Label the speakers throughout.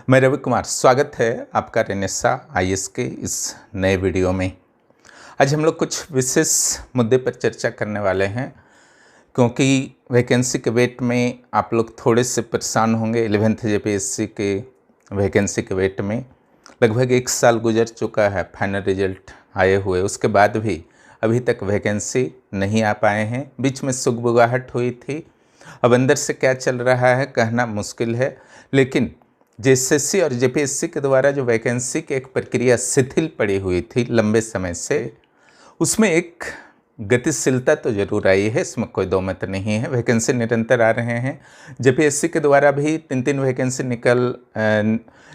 Speaker 1: मैं रवि कुमार, स्वागत है आपका रेनेसा आईएएस के इस नए वीडियो में। आज हम लोग कुछ विशेष मुद्दे पर चर्चा करने वाले हैं, क्योंकि वैकेंसी के वेट में आप लोग थोड़े से परेशान होंगे। 11th जेपीएससी के वैकेंसी के वेट में लगभग 1 साल गुजर चुका है फाइनल रिजल्ट आए हुए, उसके बाद भी अभी तक वैकेंसी नहीं आ पाए हैं। बीच में सुगबुगाहट हुई थी, अब अंदर से क्या चल रहा है कहना मुश्किल है। लेकिन जेएसएससी और जेपीएससी के द्वारा जो वैकेंसी की एक प्रक्रिया शिथिल पड़ी हुई थी लंबे समय से, उसमें एक गतिशीलता तो जरूर आई है, इसमें कोई दो मत नहीं है। वैकेंसी निरंतर आ रहे हैं। जेपीएससी के द्वारा भी 3 वैकेंसी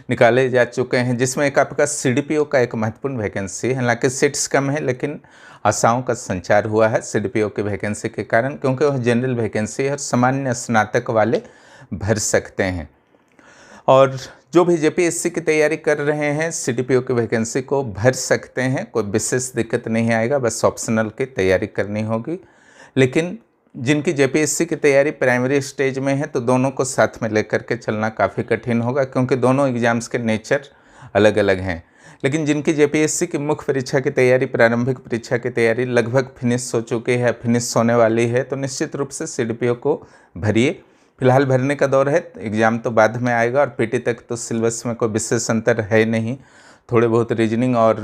Speaker 1: निकाले जा चुके हैं, जिसमें एक आपका सीडीपीओ का एक महत्वपूर्ण वैकेंसी है। हालांकि सीट्स कम है, लेकिन आशाओं का संचार हुआ है सीडीपीओ की वैकेंसी के कारण, क्योंकि वह जनरल वैकेंसी है और सामान्य स्नातक वाले भर सकते हैं। और जो भी जेपीएससी की तैयारी कर रहे हैं सीडीपीओ की वैकेंसी को भर सकते हैं, कोई विशेष दिक्कत नहीं आएगा, बस ऑप्शनल की तैयारी करनी होगी। लेकिन जिनकी जेपीएससी की तैयारी प्राइमरी स्टेज में है, तो दोनों को साथ में लेकर के चलना काफ़ी कठिन होगा, क्योंकि दोनों एग्जाम्स के नेचर अलग अलग हैं। लेकिन जिनकी जेपीएससी की मुख्य परीक्षा की तैयारी, प्रारंभिक परीक्षा की तैयारी लगभग फिनिश हो चुकी है, फिनिश होने वाली है, तो निश्चित रूप से सीडीपीओ को भरिए। फिलहाल भरने का दौर है, एग्ज़ाम तो बाद में आएगा। और पीटी तक तो सिलेबस में कोई विशेष अंतर है नहीं, थोड़े बहुत रीजनिंग और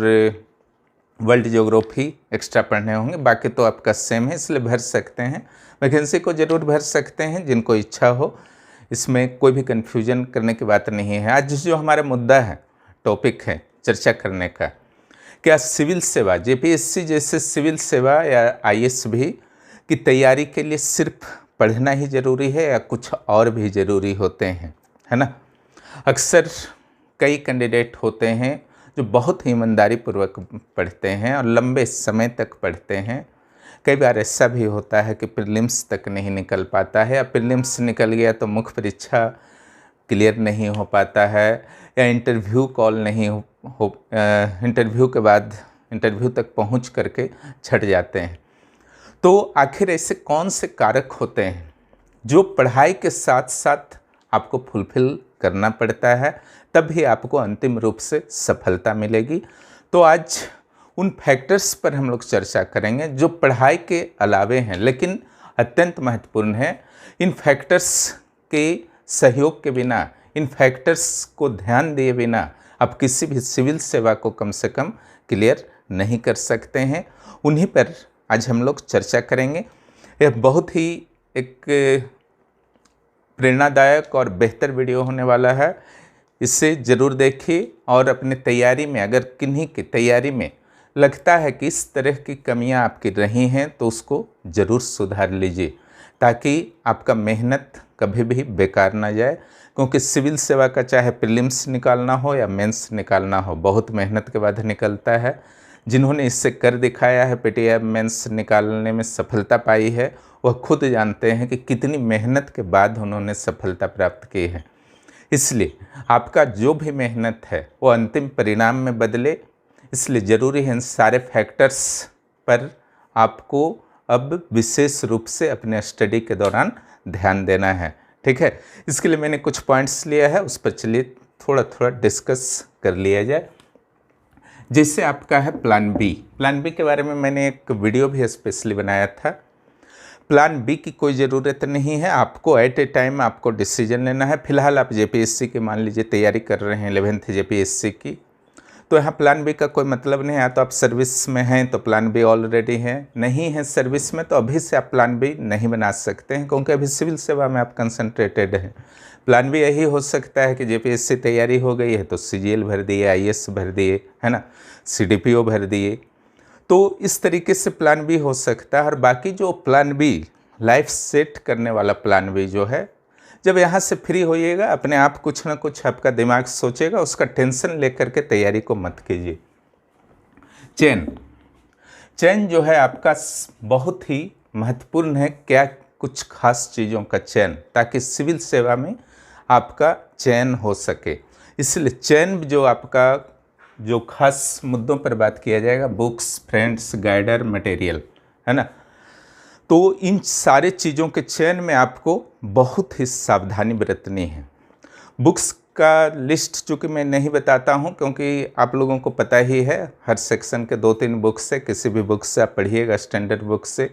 Speaker 1: वर्ल्ड ज्योग्राफी एक्स्ट्रा पढ़ने होंगे, बाकी तो आपका सेम है, इसलिए भर सकते हैं। वैकेंसी को ज़रूर भर सकते हैं जिनको इच्छा हो, इसमें कोई भी कन्फ्यूजन करने की बात नहीं है। आज जो हमारा मुद्दा है, टॉपिक है चर्चा करने का, क्या सिविल सेवा, जेपीएससी जैसे सिविल सेवा या आईएएस भी की तैयारी के लिए सिर्फ पढ़ना ही ज़रूरी है या कुछ और भी ज़रूरी होते हैं, है ना। अक्सर कई कैंडिडेट होते हैं जो बहुत ही ईमानदारी पूर्वक पढ़ते हैं और लंबे समय तक पढ़ते हैं। कई बार ऐसा भी होता है कि प्रीलिम्स तक नहीं निकल पाता है, या प्रीलिम्स निकल गया तो मुख्य परीक्षा क्लियर नहीं हो पाता है, या इंटरव्यू कॉल नहीं हो इंटरव्यू के बाद इंटरव्यू तक पहुंच करके छट जाते हैं। तो आखिर ऐसे कौन से कारक होते हैं जो पढ़ाई के साथ साथ आपको फुलफिल करना पड़ता है, तब भी आपको अंतिम रूप से सफलता मिलेगी। तो आज उन फैक्टर्स पर हम लोग चर्चा करेंगे जो पढ़ाई के अलावे हैं, लेकिन अत्यंत महत्वपूर्ण है। इन फैक्टर्स के सहयोग के बिना, इन फैक्टर्स को ध्यान दिए बिना आप किसी भी सिविल सेवा को कम से कम क्लियर नहीं कर सकते हैं। उन्हीं पर आज हम लोग चर्चा करेंगे। यह बहुत ही एक प्रेरणादायक और बेहतर वीडियो होने वाला है, इसे ज़रूर देखिए। और अपनी तैयारी में, अगर किन्हीं की तैयारी में लगता है कि इस तरह की कमियां आपकी रही हैं, तो उसको ज़रूर सुधार लीजिए, ताकि आपका मेहनत कभी भी बेकार ना जाए। क्योंकि सिविल सेवा का चाहे प्रीलिम्स निकालना हो या मेंस निकालना हो, बहुत मेहनत के बाद निकलता है। जिन्होंने इससे कर दिखाया है, पीटीआई मेंस निकालने में सफलता पाई है, वह खुद जानते हैं कि कितनी मेहनत के बाद उन्होंने सफलता प्राप्त की है। इसलिए आपका जो भी मेहनत है वो अंतिम परिणाम में बदले, इसलिए ज़रूरी है इन सारे फैक्टर्स पर आपको अब विशेष रूप से अपने स्टडी के दौरान ध्यान देना है, ठीक है। इसके लिए मैंने कुछ पॉइंट्स लिया है, उस पर चलिए थोड़ा थोड़ा डिस्कस कर लिया जाए। जैसे आपका है प्लान बी। प्लान बी के बारे में मैंने एक वीडियो भी स्पेशली बनाया था। प्लान बी की कोई ज़रूरत नहीं है, आपको एट ए टाइम आपको डिसीजन लेना है। फिलहाल आप जेपीएससी की मान लीजिए तैयारी कर रहे हैं 11th जेपीएससी की, तो यहाँ प्लान बी का कोई मतलब नहीं है। तो आप सर्विस में हैं तो प्लान बी ऑलरेडी है, नहीं है सर्विस में तो अभी से आप प्लान बी नहीं बना सकते हैं, क्योंकि अभी सिविल सेवा में आप कंसंट्रेटेड हैं। प्लान बी यही हो सकता है कि जेपीएससी तैयारी हो गई है तो सीजीएल भर दिए, आईएएस भर दिए, है ना, सीडीपीओ भर दिए, तो इस तरीके से प्लान बी हो सकता है। और बाकी जो प्लान बी लाइफ सेट करने वाला प्लान बी जो है, जब यहाँ से फ्री होइएगा अपने आप कुछ ना कुछ आपका दिमाग सोचेगा, उसका टेंशन लेकर के तैयारी को मत कीजिए। चयन जो है आपका बहुत ही महत्वपूर्ण है। क्या कुछ खास चीज़ों का चयन, ताकि सिविल सेवा में आपका चयन हो सके। इसलिए चयन जो आपका जो खास मुद्दों पर बात किया जाएगा, बुक्स, फ्रेंड्स, गाइडर, मटेरियल, है ना। तो इन सारे चीज़ों के चयन में आपको बहुत ही सावधानी बरतनी है। बुक्स का लिस्ट चूँकि मैं नहीं बताता हूँ, क्योंकि आप लोगों को पता ही है हर सेक्शन के 2-3 बुक्स से, किसी भी बुक से आप पढ़िएगा स्टैंडर्ड बुक से,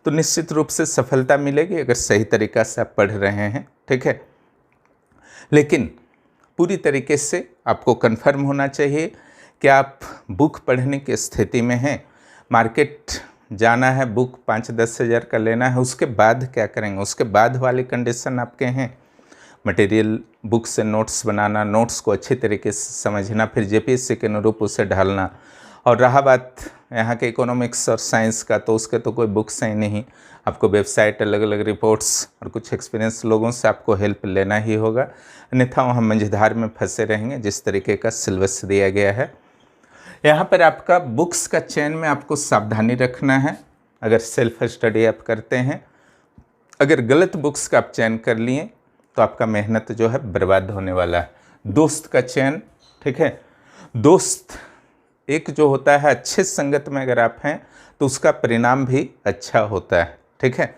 Speaker 1: तो निश्चित रूप से सफलता मिलेगी अगर सही तरीक़ा से आप पढ़ रहे हैं, ठीक है। लेकिन पूरी तरीके से आपको कंफर्म होना चाहिए कि आप बुक पढ़ने की स्थिति में हैं। मार्केट जाना है, बुक 5-10 हज़ार का लेना है, उसके बाद क्या करेंगे, उसके बाद वाली कंडीशन आपके हैं। मटेरियल बुक से नोट्स बनाना, नोट्स को अच्छी तरीके से समझना, फिर जेपीएससी के अनुरूप उसे ढालना। और रहा बात यहाँ के इकोनॉमिक्स और साइंस का, तो उसके तो कोई बुक्स ही नहीं, आपको वेबसाइट, अलग अलग रिपोर्ट्स और कुछ एक्सपीरियंस लोगों से आपको हेल्प लेना ही होगा, अन्यथा वहाँ मंझधार में फंसे रहेंगे जिस तरीके का सिलेबस दिया गया है। यहाँ पर आपका बुक्स का चयन में आपको सावधानी रखना है। अगर सेल्फ स्टडी आप करते हैं, अगर गलत बुक्स का आप चयन कर लिए तो आपका मेहनत जो है बर्बाद होने वाला है। दोस्त का चयन, ठीक है, दोस्त एक जो होता है अच्छे संगत में अगर आप हैं तो उसका परिणाम भी अच्छा होता है, ठीक है।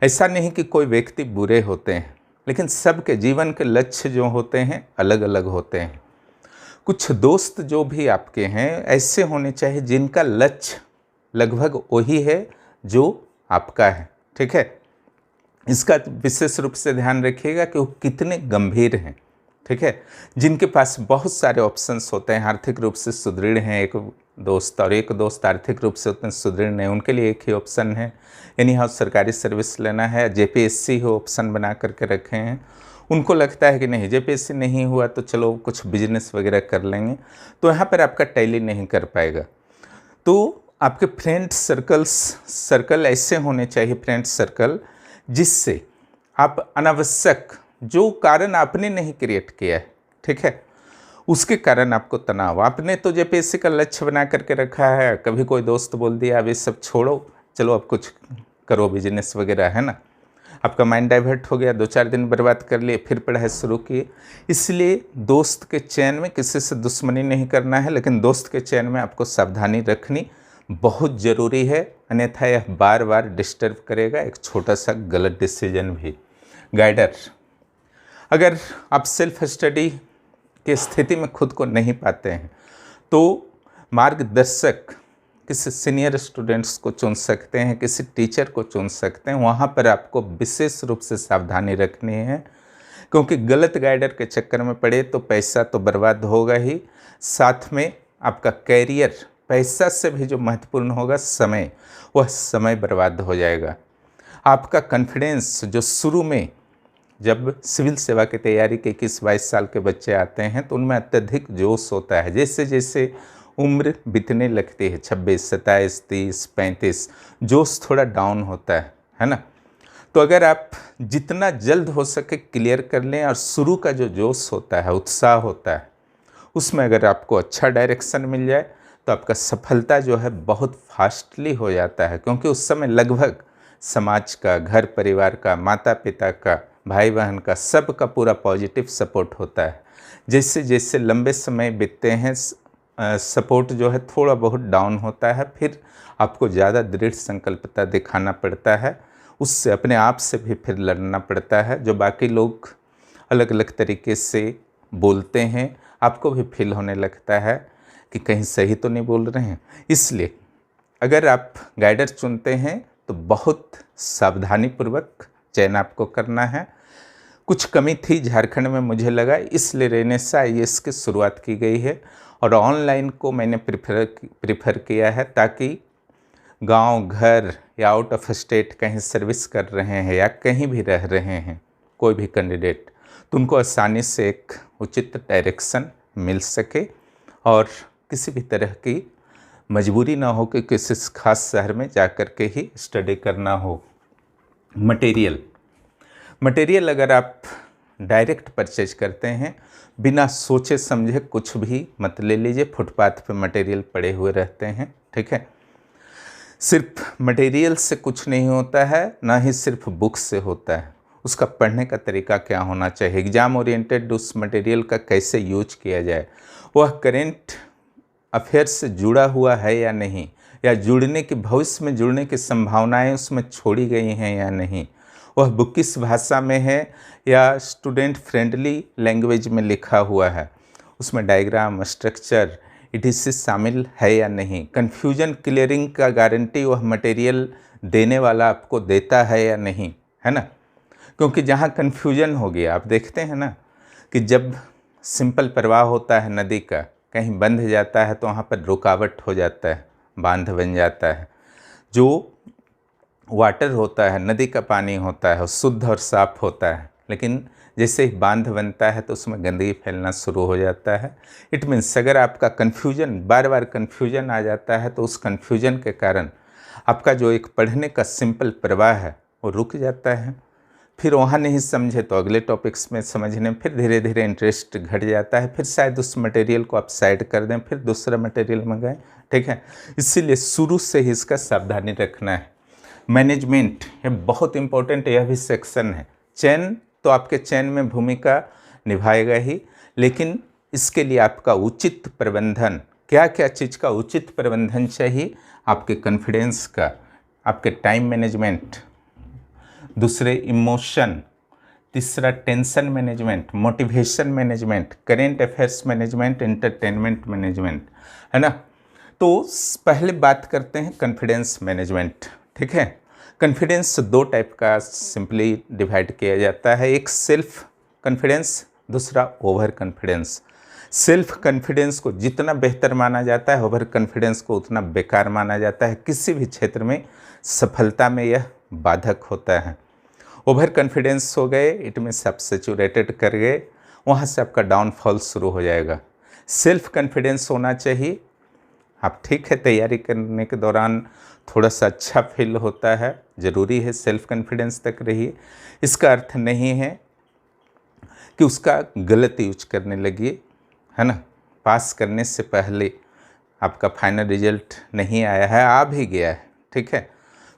Speaker 1: ऐसा नहीं कि कोई व्यक्ति बुरे होते हैं, लेकिन सबके जीवन के लक्ष्य जो होते हैं अलग अलग होते हैं। कुछ दोस्त जो भी आपके हैं ऐसे होने चाहिए जिनका लक्ष्य लगभग वही है जो आपका है, ठीक है। इसका विशेष रूप से ध्यान रखिएगा कि वो कितने गंभीर हैं, ठीक है। जिनके पास बहुत सारे ऑप्शंस होते हैं, आर्थिक रूप से सुदृढ़ हैं एक दोस्त, और एक दोस्त आर्थिक रूप से उतने सुदृढ़ नहीं, उनके लिए एक ही ऑप्शन है, यानी हाँ सरकारी सर्विस लेना है, जेपीएससी हो ऑप्शन बना करके रखे हैं। उनको लगता है कि नहीं जेपीएससी नहीं हुआ तो चलो कुछ बिजनेस वगैरह कर लेंगे, तो यहाँ पर आपका टैली नहीं कर पाएगा। तो आपके फ्रेंड सर्कल ऐसे होने चाहिए, फ्रेंड सर्कल जिससे आप अनावश्यक, जो कारण आपने नहीं क्रिएट किया है, ठीक है, उसके कारण आपको तनाव, आपने तो जेपीएससी का लक्ष्य बना करके रखा है, कभी कोई दोस्त बोल दिया अब ये सब छोड़ो, चलो अब कुछ करो बिजनेस वगैरह, है ना, आपका माइंड डाइवर्ट हो गया, 2-4 दिन बर्बाद कर लिए, फिर पढ़ाई शुरू किए। इसलिए दोस्त के चयन में किसी से दुश्मनी नहीं करना है, लेकिन दोस्त के चयन में आपको सावधानी रखनी बहुत ज़रूरी है, अन्यथा यह बार बार डिस्टर्ब करेगा एक छोटा सा गलत डिसीजन भी। गाइडर, अगर आप सेल्फ स्टडी की स्थिति में खुद को नहीं पाते हैं तो मार्गदर्शक किसी सीनियर स्टूडेंट्स को चुन सकते हैं, किसी टीचर को चुन सकते हैं। वहाँ पर आपको विशेष रूप से सावधानी रखनी है, क्योंकि गलत गाइडर के चक्कर में पड़े तो पैसा तो बर्बाद होगा ही, साथ में आपका कैरियर, पैसा से भी जो महत्वपूर्ण होगा समय, वह समय बर्बाद हो जाएगा। आपका कॉन्फिडेंस जो शुरू में जब सिविल सेवा की तैयारी के 21-22 साल के बच्चे आते हैं तो उनमें अत्यधिक जोश होता है, जैसे जैसे उम्र बीतने लगती है 26, 27, 30, 35, जोश थोड़ा डाउन होता है ना। तो अगर आप जितना जल्द हो सके क्लियर कर लें, और शुरू का जो जोश होता है, उत्साह होता है, उसमें अगर आपको अच्छा डायरेक्शन मिल जाए तो आपका सफलता जो है बहुत फास्टली हो जाता है, क्योंकि उस समय लगभग समाज का, घर परिवार का, माता पिता का, भाई बहन का, सबका पूरा पॉजिटिव सपोर्ट होता है। जैसे जैसे लंबे समय बीतते हैं सपोर्ट जो है थोड़ा बहुत डाउन होता है, फिर आपको ज़्यादा दृढ़ संकल्पता दिखाना पड़ता है, उससे अपने आप से भी फिर लड़ना पड़ता है। जो बाकी लोग अलग अलग तरीके से बोलते हैं, आपको भी फील होने लगता है कि कहीं सही तो नहीं बोल रहे हैं। इसलिए अगर आप गाइडर चुनते हैं तो बहुत सावधानीपूर्वक चयन आपको करना है। कुछ कमी थी झारखंड में, मुझे लगा, इसलिए रेनेसा आईएएस की शुरुआत की गई है, और ऑनलाइन को मैंने प्रिफर किया है, ताकि गांव, घर या आउट ऑफ स्टेट कहीं सर्विस कर रहे हैं या कहीं भी रह रहे हैं कोई भी कैंडिडेट, तो उनको आसानी से एक उचित डायरेक्शन मिल सके और किसी भी तरह की मजबूरी ना हो कि किसी खास शहर में जा कर के ही स्टडी करना हो। मटेरियल अगर आप डायरेक्ट परचेज करते हैं, बिना सोचे समझे कुछ भी मत ले लीजिए, फुटपाथ पे मटेरियल पड़े हुए रहते हैं, ठीक है। सिर्फ मटेरियल से कुछ नहीं होता है, ना ही सिर्फ बुक से होता है, उसका पढ़ने का तरीका क्या होना चाहिए, एग्ज़ाम ओरिएंटेड उस मटेरियल का कैसे यूज किया जाए, वह करेंट अफेयर से जुड़ा हुआ है या नहीं, या जुड़ने की, भविष्य में जुड़ने की संभावनाएं उसमें छोड़ी गई हैं या नहीं, वह बुकिश भाषा में है या स्टूडेंट फ्रेंडली लैंग्वेज में लिखा हुआ है, उसमें डायग्राम, स्ट्रक्चर, etc शामिल है या नहीं। कन्फ्यूजन क्लियरिंग का गारंटी वह मटेरियल देने वाला आपको देता है या नहीं, है ना। क्योंकि जहाँ कन्फ्यूजन हो गया, आप देखते हैं ना कि जब सिंपल प्रवाह होता है नदी का, कहीं बंध जाता है तो वहाँ पर रुकावट हो जाता है, बांध बन जाता है। जो वाटर होता है, नदी का पानी होता है, वो शुद्ध और साफ होता है, लेकिन जैसे ही बांध बनता है तो उसमें गंदगी फैलना शुरू हो जाता है। इट मीन्स अगर आपका कन्फ्यूजन, बार बार कन्फ्यूजन आ जाता है तो उस कन्फ्यूजन के कारण आपका जो एक पढ़ने का सिंपल प्रवाह है वो रुक जाता है। फिर वहाँ नहीं समझे तो अगले टॉपिक्स में समझने में फिर धीरे धीरे इंटरेस्ट घट जाता है, फिर शायद उस मटेरियल को आप साइड कर दें, फिर दूसरा मटेरियल मंगाएं, ठीक है। इसीलिए शुरू से ही इसका सावधानी रखना है। मैनेजमेंट, ये बहुत इंपॉर्टेंट, यह भी सेक्शन है। चयन तो आपके चयन में भूमिका निभाएगा ही, लेकिन इसके लिए आपका उचित प्रबंधन, क्या क्या चीज़ का उचित प्रबंधन चाहिए, आपके कॉन्फिडेंस का, आपके टाइम मैनेजमेंट, दूसरे इमोशन, तीसरा tension management, motivation management, current affairs management, entertainment management, है ना। तो पहले बात करते हैं कॉन्फिडेंस मैनेजमेंट, ठीक है। कॉन्फिडेंस दो टाइप का सिंपली डिवाइड किया जाता है, एक सेल्फ कॉन्फिडेंस, दूसरा ओवर कॉन्फिडेंस। सेल्फ कॉन्फिडेंस को जितना बेहतर माना जाता है, ओवर कॉन्फिडेंस को उतना बेकार माना जाता है। किसी भी क्षेत्र में सफलता में यह बाधक होता है। ओवर कॉन्फिडेंस हो गए, इट मीन्स आप सैचुरेटेड कर गए, वहाँ से आपका डाउनफॉल शुरू हो जाएगा। सेल्फ कॉन्फिडेंस होना चाहिए। आप ठीक है, तैयारी करने के दौरान थोड़ा सा अच्छा फील होता है, ज़रूरी है, सेल्फ कॉन्फिडेंस तक रहिए। इसका अर्थ नहीं है कि उसका गलत यूज करने लगिए, है ना। पास करने से पहले आपका फाइनल रिजल्ट नहीं आया है, आ भी गया है, ठीक है,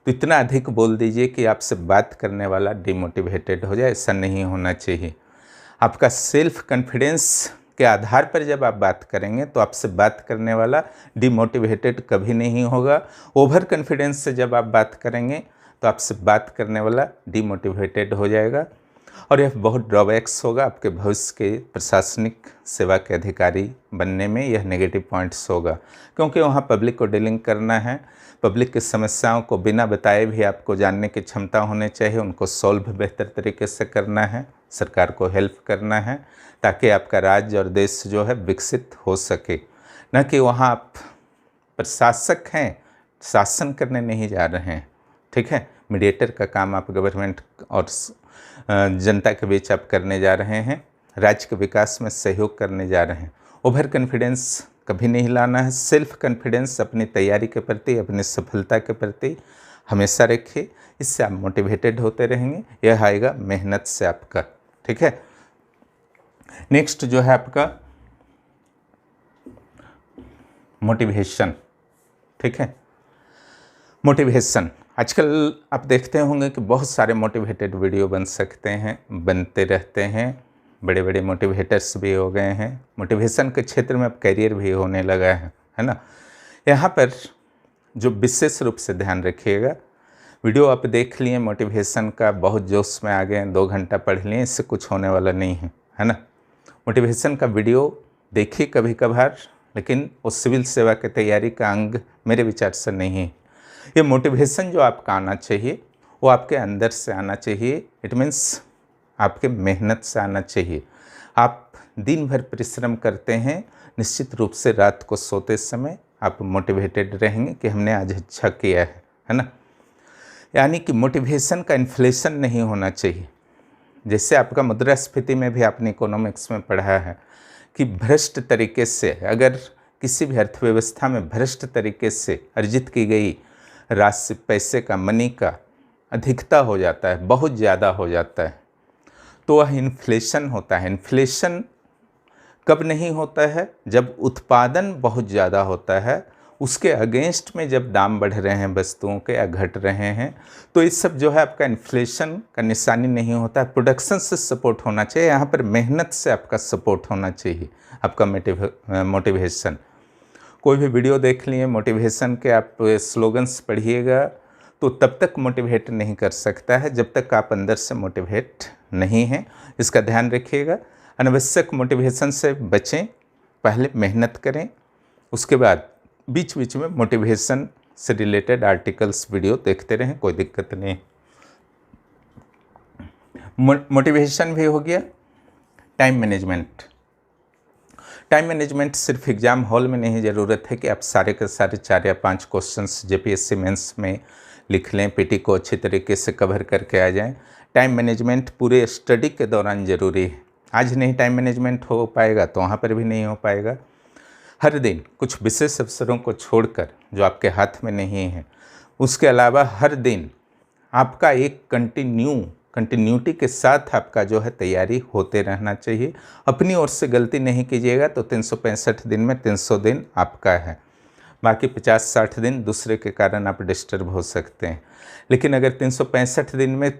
Speaker 1: तो इतना अधिक बोल दीजिए कि आपसे बात करने वाला डिमोटिवेटेड हो जाए, ऐसा नहीं होना चाहिए। आपका सेल्फ कॉन्फिडेंस के आधार पर जब आप बात करेंगे तो आपसे बात करने वाला डिमोटिवेटेड कभी नहीं होगा। ओवर कॉन्फिडेंस से जब आप बात करेंगे तो आपसे बात करने वाला डिमोटिवेटेड हो जाएगा, और यह बहुत ड्रॉबैक्स होगा आपके भविष्य के प्रशासनिक सेवा के अधिकारी बनने में। यह नेगेटिव पॉइंट्स होगा, क्योंकि वहाँ पब्लिक को डीलिंग करना है, पब्लिक की समस्याओं को बिना बताए भी आपको जानने की क्षमता होनी चाहिए, उनको सॉल्व बेहतर तरीके से करना है, सरकार को हेल्प करना है, ताकि आपका राज्य और देश जो है विकसित हो सके। न कि वहाँ आप प्रशासक हैं, शासन करने नहीं जा रहे हैं, ठीक है। मीडिएटर का काम आप गवर्नमेंट और जनता के बीच आप करने जा रहे हैं, राज्य के विकास में सहयोग करने जा रहे हैं। ओवर कॉन्फिडेंस कभी नहीं लाना है। सेल्फ कॉन्फिडेंस अपनी तैयारी के प्रति, अपनी सफलता के प्रति हमेशा रखिए, इससे आप मोटिवेटेड होते रहेंगे। यह आएगा मेहनत से आपका, ठीक है। नेक्स्ट जो है आपका मोटिवेशन, ठीक है। मोटिवेशन, आजकल आप देखते होंगे कि बहुत सारे मोटिवेटेड वीडियो बन सकते हैं, बनते रहते हैं, बड़े बड़े मोटिवेटर्स भी हो गए हैं। मोटिवेशन के क्षेत्र में अब करियर भी होने लगा है ना। यहाँ पर जो विशेष रूप से ध्यान रखिएगा, वीडियो आप देख लिए मोटिवेशन का, बहुत जोश में आ गए, 2 घंटा पढ़ लिए, इससे कुछ होने वाला नहीं है ना। मोटिवेशन का वीडियो देखिए कभी कभार, लेकिन वो सिविल सेवा की तैयारी का अंग मेरे विचार से नहीं है। ये मोटिवेशन जो आपका आना चाहिए वो आपके अंदर से आना चाहिए, इट मीन्स आपके मेहनत से आना चाहिए। आप दिन भर परिश्रम करते हैं, निश्चित रूप से रात को सोते समय आप मोटिवेटेड रहेंगे कि हमने आज अच्छा किया है ना। यानी कि मोटिवेशन का इन्फ्लेशन नहीं होना चाहिए। जैसे आपका मुद्रास्फीति में भी आपने इकोनॉमिक्स में पढ़ा है कि भ्रष्ट तरीके से, अगर किसी भी अर्थव्यवस्था में भ्रष्ट तरीके से अर्जित की गई राशि, पैसे का, मनी का अधिकता हो जाता है, बहुत ज़्यादा हो जाता है, तो वह इन्फ्लेशन होता है। इन्फ्लेशन कब नहीं होता है? जब उत्पादन बहुत ज़्यादा होता है, उसके अगेंस्ट में जब दाम बढ़ रहे हैं वस्तुओं के या घट रहे हैं, तो इस सब जो है आपका इन्फ्लेशन का निशानी नहीं होता है। प्रोडक्शन से सपोर्ट होना चाहिए, यहाँ पर मेहनत से आपका सपोर्ट होना चाहिए, आपका मोटिवेशन। कोई भी वीडियो देख लिए मोटिवेशन के, आप स्लोगन्स पढ़िएगा, तो तब तक मोटिवेट नहीं कर सकता है जब तक आप अंदर से मोटिवेट नहीं हैं। इसका ध्यान रखिएगा। अनावश्यक मोटिवेशन से बचें, पहले मेहनत करें, उसके बाद बीच बीच में मोटिवेशन से रिलेटेड आर्टिकल्स वीडियो देखते रहें, कोई दिक्कत नहीं। मोटिवेशन भी हो गया। Time management. टाइम मैनेजमेंट सिर्फ एग्ज़ाम हॉल में नहीं, ज़रूरत है कि आप सारे के सारे 4 या 5 क्वेश्चंस जेपीएससी मेंस में लिख लें, पीटी को अच्छी तरीके से कवर करके आ जाएं। टाइम मैनेजमेंट पूरे स्टडी के दौरान ज़रूरी है। आज नहीं टाइम मैनेजमेंट हो पाएगा तो वहाँ पर भी नहीं हो पाएगा। हर दिन कुछ विशेष अवसरों को छोड़कर जो आपके हाथ में नहीं है, उसके अलावा हर दिन आपका एक कंटिन्यूटी के साथ आपका जो है तैयारी होते रहना चाहिए। अपनी ओर से गलती नहीं कीजिएगा तो 365 दिन में 300 दिन आपका है, बाकी 50-60 दिन दूसरे के कारण आप डिस्टर्ब हो सकते हैं। लेकिन अगर 365 दिन में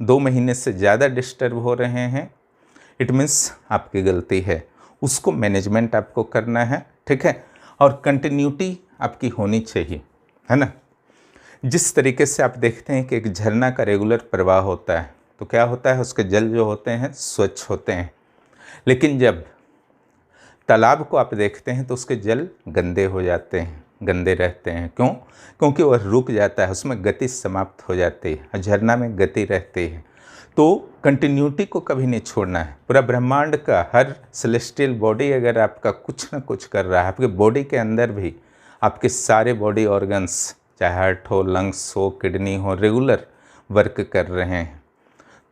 Speaker 1: 2 महीने से ज़्यादा डिस्टर्ब हो रहे हैं, इट मीन्स आपकी गलती है, उसको मैनेजमेंट आपको करना है, ठीक है। और कंटिन्यूटी आपकी होनी चाहिए, है ना। जिस तरीके से आप देखते हैं कि एक झरना का रेगुलर प्रवाह होता है तो क्या होता है, उसके जल जो होते हैं स्वच्छ होते हैं। लेकिन जब तालाब को आप देखते हैं तो उसके जल गंदे हो जाते हैं, गंदे रहते हैं। क्यों? क्योंकि वह रुक जाता है, उसमें गति समाप्त हो जाती है। झरना में गति रहती है। तो कंटिन्यूटी को कभी नहीं छोड़ना है। पूरा ब्रह्मांड का हर सेलेस्टियल बॉडी अगर आपका कुछ ना कुछ कर रहा है, आपके बॉडी के अंदर भी आपके सारे बॉडी ऑर्गन्स, चाहे हार्ट हो, लंग्स हो, किडनी हो, रेगुलर वर्क कर रहे हैं,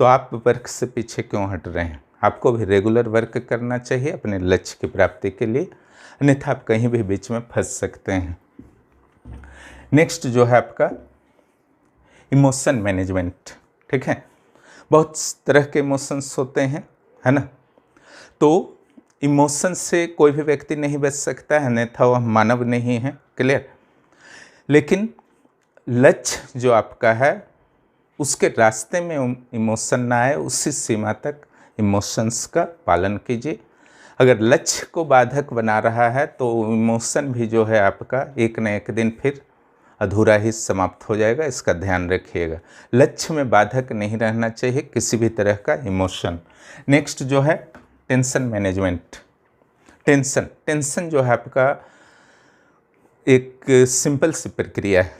Speaker 1: तो आप वर्क से पीछे क्यों हट रहे हैं? आपको भी रेगुलर वर्क करना चाहिए अपने लक्ष्य की प्राप्ति के लिए, अन्यथा आप कहीं भी बीच में फंस सकते हैं। नेक्स्ट जो है आपका इमोशन मैनेजमेंट, ठीक है। बहुत तरह के इमोशंस होते हैं, है ना। तो इमोशन से कोई भी व्यक्ति नहीं बच सकता है, अन्यथा वह मानव नहीं है, क्लियर। लेकिन लक्ष्य जो आपका है उसके रास्ते में इमोशन ना आए, उसी सीमा तक इमोशंस का पालन कीजिए। अगर लक्ष्य को बाधक बना रहा है तो इमोशन भी जो है आपका एक न एक दिन फिर अधूरा ही समाप्त हो जाएगा, इसका ध्यान रखिएगा। लक्ष्य में बाधक नहीं रहना चाहिए किसी भी तरह का इमोशन। नेक्स्ट जो है टेंशन मैनेजमेंट। टेंशन जो है आपका एक सिंपल सी प्रक्रिया है,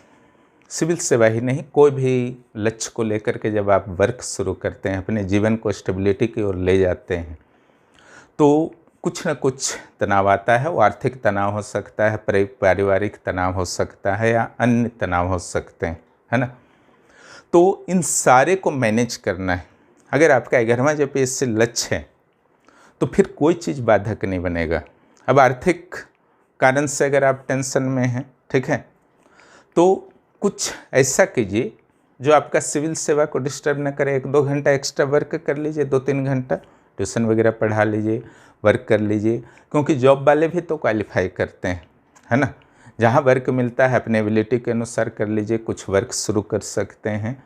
Speaker 1: सिविल सेवा ही नहीं, कोई भी लक्ष्य को लेकर के जब आप वर्क शुरू करते हैं, अपने जीवन को स्टेबिलिटी की ओर ले जाते हैं, तो कुछ न कुछ तनाव आता है। वो आर्थिक तनाव हो सकता है, पारिवारिक तनाव हो सकता है, या अन्य तनाव हो सकते हैं, है ना। तो इन सारे को मैनेज करना है। अगर आपका 11वां जेपीएससी लक्ष्य है तो फिर कोई चीज़ बाधक नहीं बनेगा। अब आर्थिक कारण से अगर आप टेंशन में हैं, ठीक है, तो कुछ ऐसा कीजिए जो आपका सिविल सेवा को डिस्टर्ब न करे। 1-2 घंटा एक्स्ट्रा वर्क कर लीजिए, 2-3 घंटा ट्यूशन वगैरह पढ़ा लीजिए, वर्क कर लीजिए, क्योंकि जॉब वाले भी तो क्वालिफाई करते हैं, है ना। जहाँ वर्क मिलता है अपने एबिलिटी के अनुसार कर लीजिए, कुछ वर्क शुरू कर सकते हैं।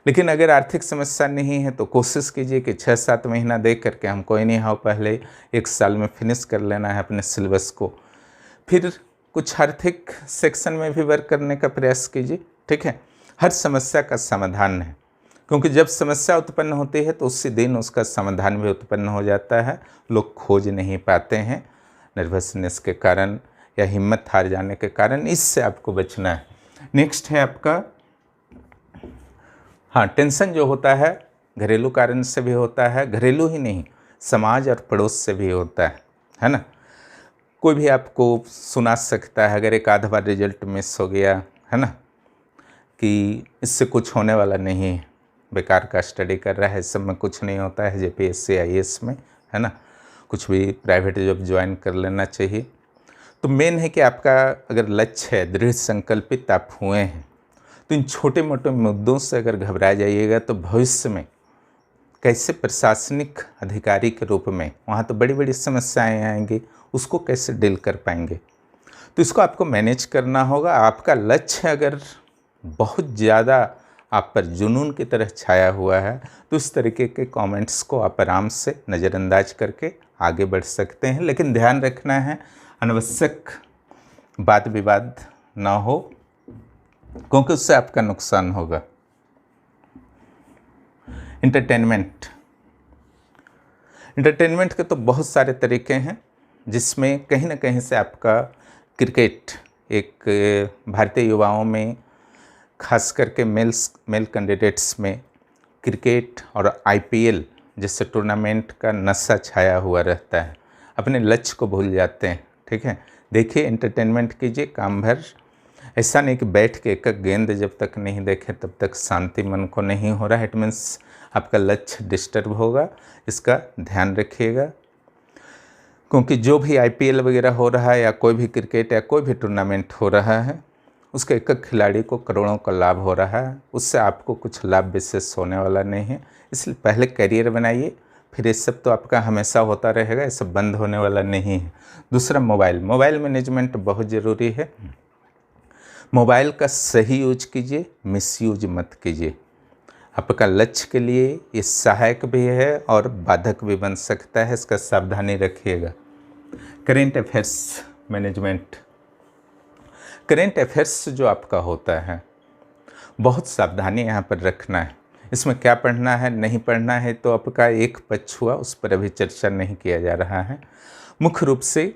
Speaker 1: लेकिन अगर आर्थिक समस्या नहीं है तो कोशिश कीजिए कि 6-7 महीना दे करके, हम कोई नहीं हो, पहले 1 साल में फिनिश कर लेना है अपने सिलेबस को, फिर कुछ आर्थिक सेक्शन में भी वर्क करने का प्रयास कीजिए, ठीक है। हर समस्या का समाधान है, क्योंकि जब समस्या उत्पन्न होती है तो उसी दिन उसका समाधान भी उत्पन्न हो जाता है। लोग खोज नहीं पाते हैं नर्वसनेस के कारण या हिम्मत हार जाने के कारण, इससे आपको बचना है। नेक्स्ट है आपका, हाँ, टेंशन जो होता है घरेलू कारण से भी होता है, घरेलू ही नहीं, समाज और पड़ोस से भी होता है ना। कोई भी आपको सुना सकता है, अगर एक आधा बार रिजल्ट मिस हो गया, है ना, कि इससे कुछ होने वाला नहीं है, बेकार का स्टडी कर रहा है, इस सब में कुछ नहीं होता है जेपीएससी आईएएस में, है ना, कुछ भी प्राइवेट जॉब ज्वाइन कर लेना चाहिए। तो मेन है कि आपका अगर लक्ष्य है, दृढ़ संकल्पित आप हुए हैं, तो इन छोटे मोटे मुद्दों से अगर घबरा जाइएगा तो भविष्य में कैसे प्रशासनिक अधिकारी के रूप में वहाँ तो बड़ी बड़ी समस्याएं आएंगी, उसको कैसे डील कर पाएंगे। तो इसको आपको मैनेज करना होगा। आपका लक्ष्य अगर बहुत ज़्यादा आप पर जुनून की तरह छाया हुआ है तो इस तरीके के कमेंट्स को आप आराम से नज़रअंदाज करके आगे बढ़ सकते हैं। लेकिन ध्यान रखना है अनावश्यक वाद विवाद ना हो, क्योंकि उससे आपका नुकसान होगा। एंटरटेनमेंट के तो बहुत सारे तरीके हैं, जिसमें कहीं ना कहीं से आपका क्रिकेट एक भारतीय युवाओं में, खास करके मेल कैंडिडेट्स में क्रिकेट और आईपीएल जैसे टूर्नामेंट का नशा छाया हुआ रहता है, अपने लक्ष्य को भूल जाते हैं। ठीक है, देखिए एंटरटेनमेंट कीजिए काम भर, ऐसा नहीं कि बैठ के एक एक गेंद जब तक नहीं देखे तब तक शांति मन को नहीं हो रहा है, इट मीन्स आपका लक्ष्य डिस्टर्ब होगा, इसका ध्यान रखिएगा। क्योंकि जो भी आईपीएल वगैरह हो रहा है या कोई भी क्रिकेट या कोई भी टूर्नामेंट हो रहा है, उसके एक एक खिलाड़ी को करोड़ों का लाभ हो रहा है, उससे आपको कुछ लाभ विशेष होने वाला नहीं है। इसलिए पहले करियर बनाइए, फिर ये सब तो आपका हमेशा होता रहेगा, ये सब बंद होने वाला नहीं है। दूसरा, मोबाइल मैनेजमेंट बहुत ज़रूरी है। मोबाइल का सही यूज कीजिए, मिसयूज मत कीजिए। आपका लक्ष्य के लिए ये सहायक भी है और बाधक भी बन सकता है, इसका सावधानी रखिएगा। Current affairs management, current affairs जो आपका होता है, बहुत सावधानी यहाँ पर रखना है। इसमें क्या पढ़ना है नहीं पढ़ना है तो आपका एक पक्ष हुआ, उस पर अभी चर्चा नहीं किया जा रहा है। मुख्य रूप से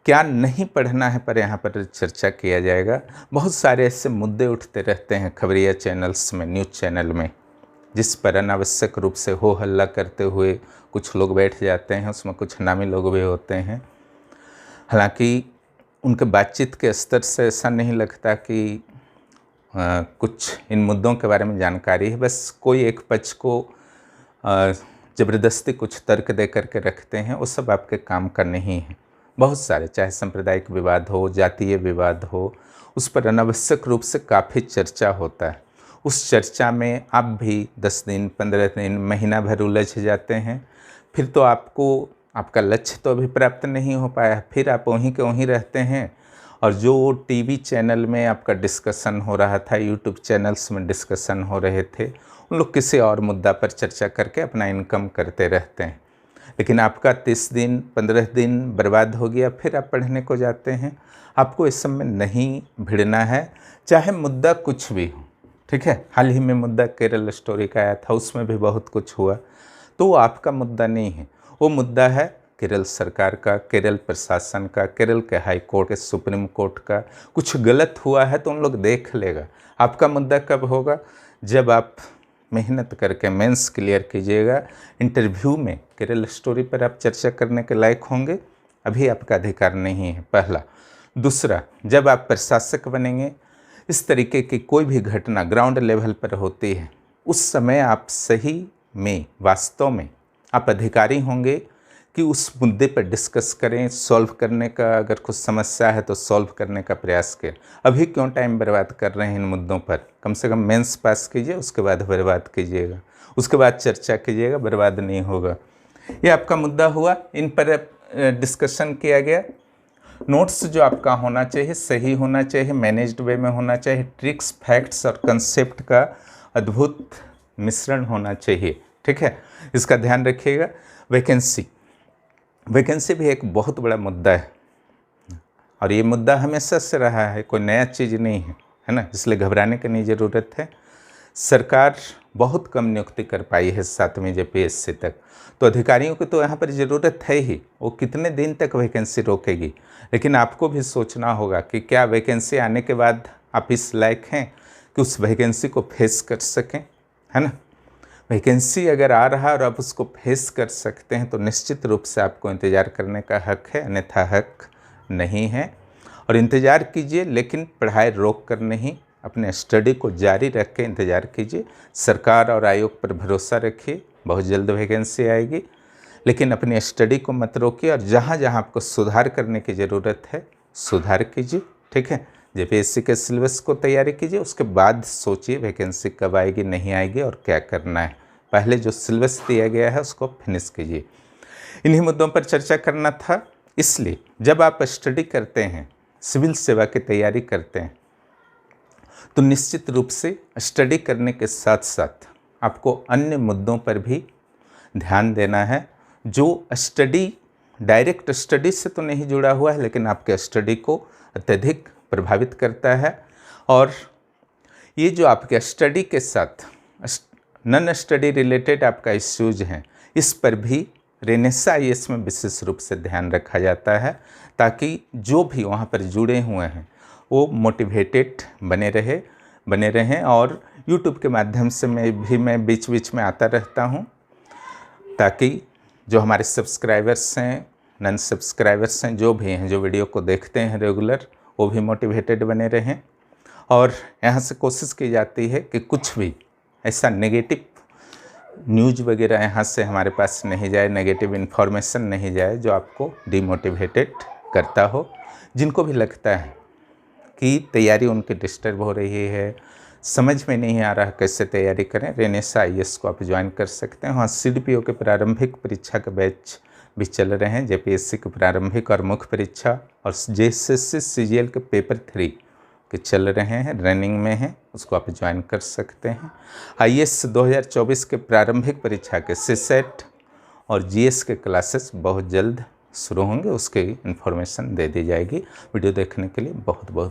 Speaker 1: क्या नहीं पढ़ना है पर यहाँ पर चर्चा किया जाएगा। बहुत सारे ऐसे मुद्दे उठते रहते हैं खबरिया चैनल्स में, न्यूज़ चैनल में, जिस पर अनावश्यक रूप से हो हल्ला करते हुए कुछ लोग बैठ जाते हैं, उसमें कुछ नामी लोग भी होते हैं। हालांकि उनके बातचीत के स्तर से ऐसा नहीं लगता कि कुछ इन मुद्दों के बारे में जानकारी है, बस कोई एक पक्ष को ज़बरदस्ती कुछ तर्क दे करके रखते हैं, वो सब आपके काम का नहीं है। बहुत सारे, चाहे सांप्रदायिक विवाद हो, जातीय विवाद हो, उस पर अनावश्यक रूप से काफ़ी चर्चा होता है। उस चर्चा में आप भी 10 दिन, 15 दिन, महीना भर उलझ जाते हैं, फिर तो आपको आपका लक्ष्य तो अभी प्राप्त नहीं हो पाया, फिर आप वहीं के वहीं रहते हैं। और जो टीवी चैनल में आपका डिस्कशन हो रहा था, यूट्यूब चैनल्स में डिस्कशन हो रहे थे, उन लोग किसी और मुद्दा पर चर्चा करके अपना इनकम करते रहते हैं। लेकिन आपका 30 दिन 15 दिन बर्बाद हो गया, फिर आप पढ़ने को जाते हैं। आपको इस सब में नहीं भिड़ना है, चाहे मुद्दा कुछ भी हो। ठीक है, हाल ही में मुद्दा केरल स्टोरी का आया था, उसमें भी बहुत कुछ हुआ, तो वो आपका मुद्दा नहीं है। वो मुद्दा है केरल सरकार का, केरल प्रशासन का, केरल के हाई कोर्ट के, सुप्रीम कोर्ट का। कुछ गलत हुआ है तो उन लोग देख लेगा। आपका मुद्दा कब होगा? जब आप मेहनत करके मेंस क्लियर कीजिएगा, इंटरव्यू में केरल स्टोरी पर आप चर्चा करने के लायक होंगे, अभी आपका अधिकार नहीं है, पहला। दूसरा, जब आप प्रशासक बनेंगे, इस तरीके की कोई भी घटना ग्राउंड लेवल पर होती है, उस समय आप सही में, वास्तव में आप अधिकारी होंगे कि उस मुद्दे पर डिस्कस करें, सॉल्व करने का, अगर कुछ समस्या है तो सॉल्व करने का प्रयास करें। अभी क्यों टाइम बर्बाद कर रहे हैं इन मुद्दों पर? कम से कम मेंस पास कीजिए, उसके बाद बर्बाद कीजिएगा, उसके बाद चर्चा कीजिएगा, बर्बाद नहीं होगा। ये आपका मुद्दा हुआ, इन पर डिस्कशन किया गया। नोट्स जो आपका होना चाहिए सही होना चाहिए, मैनेज्ड वे में होना चाहिए, ट्रिक्स, फैक्ट्स और कंसेप्ट का अद्भुत मिश्रण होना चाहिए। ठीक है, इसका ध्यान रखिएगा। वैकेंसी भी एक बहुत बड़ा मुद्दा है, और ये मुद्दा हमेशा से रहा है, कोई नया चीज़ नहीं है ना, इसलिए घबराने की नहीं ज़रूरत है। सरकार बहुत कम नियुक्ति कर पाई है 7वीं JPSC तक, तो अधिकारियों की तो यहाँ पर ज़रूरत है ही। वो कितने दिन तक वैकेंसी रोकेगी? लेकिन आपको भी सोचना होगा कि क्या वैकेंसी आने के बाद आप इस लायक हैं कि उस वैकेंसी को फेस कर सकें, है ना। वैकेंसी अगर आ रहा है और आप उसको फेस कर सकते हैं तो निश्चित रूप से आपको इंतज़ार करने का हक है, अन्यथा हक नहीं है। और इंतज़ार कीजिए, लेकिन पढ़ाई रोक कर नहीं, अपने स्टडी को जारी रख के इंतज़ार कीजिए। सरकार और आयोग पर भरोसा रखिए, बहुत जल्द वैकेंसी आएगी। लेकिन अपनी स्टडी को मत रोकिए, और जहाँ जहाँ आपको सुधार करने की ज़रूरत है सुधार कीजिए। ठीक है, JPSC के सिलेबस को तैयारी कीजिए, उसके बाद सोचिए वैकेंसी कब आएगी, नहीं आएगी और क्या करना है। पहले जो सिलेबस दिया गया है उसको फिनिश कीजिए। इन्हीं मुद्दों पर चर्चा करना था। इसलिए जब आप स्टडी करते हैं, सिविल सेवा की तैयारी करते हैं, तो निश्चित रूप से स्टडी करने के साथ साथ आपको अन्य मुद्दों पर भी ध्यान देना है, जो स्टडी, डायरेक्ट स्टडी से तो नहीं जुड़ा हुआ है, लेकिन आपके स्टडी को अत्यधिक प्रभावित करता है और ये जो आपके स्टडी के साथ नॉन स्टडी रिलेटेड आपका इश्यूज हैं, इस पर भी रेनेसा IAS में विशेष रूप से ध्यान रखा जाता है, ताकि जो भी वहाँ पर जुड़े हुए हैं वो मोटिवेटेड बने रहें। और यूट्यूब के माध्यम से मैं बीच बीच में आता रहता हूँ, ताकि जो हमारे सब्सक्राइबर्स हैं, नॉन सब्सक्राइबर्स हैं, जो भी हैं, जो वीडियो को देखते हैं रेगुलर, वो भी मोटिवेटेड बने रहें। और यहाँ से कोशिश की जाती है कि कुछ भी ऐसा नेगेटिव न्यूज़ वगैरह यहाँ से हमारे पास नहीं जाए, नेगेटिव इन्फॉर्मेशन नहीं जाए जो आपको डिमोटिवेटेड करता हो। जिनको भी लगता है कि तैयारी उनकी डिस्टर्ब हो रही है, समझ में नहीं आ रहा कैसे तैयारी करें, रेनेसा IAS को आप ज्वाइन कर सकते हैं। वहाँ CDPO के प्रारंभिक परीक्षा के बैच भी चल रहे हैं, JPSC के प्रारंभिक और मुख्य परीक्षा, और JSSC CGL के पेपर 3 के चल रहे हैं, रनिंग में हैं, उसको आप ज्वाइन कर सकते हैं। IAS 2024 के प्रारंभिक परीक्षा के CSET और GS के क्लासेस बहुत जल्द शुरू होंगे, उसकी इन्फॉर्मेशन दे दी जाएगी। वीडियो देखने के लिए बहुत बहुत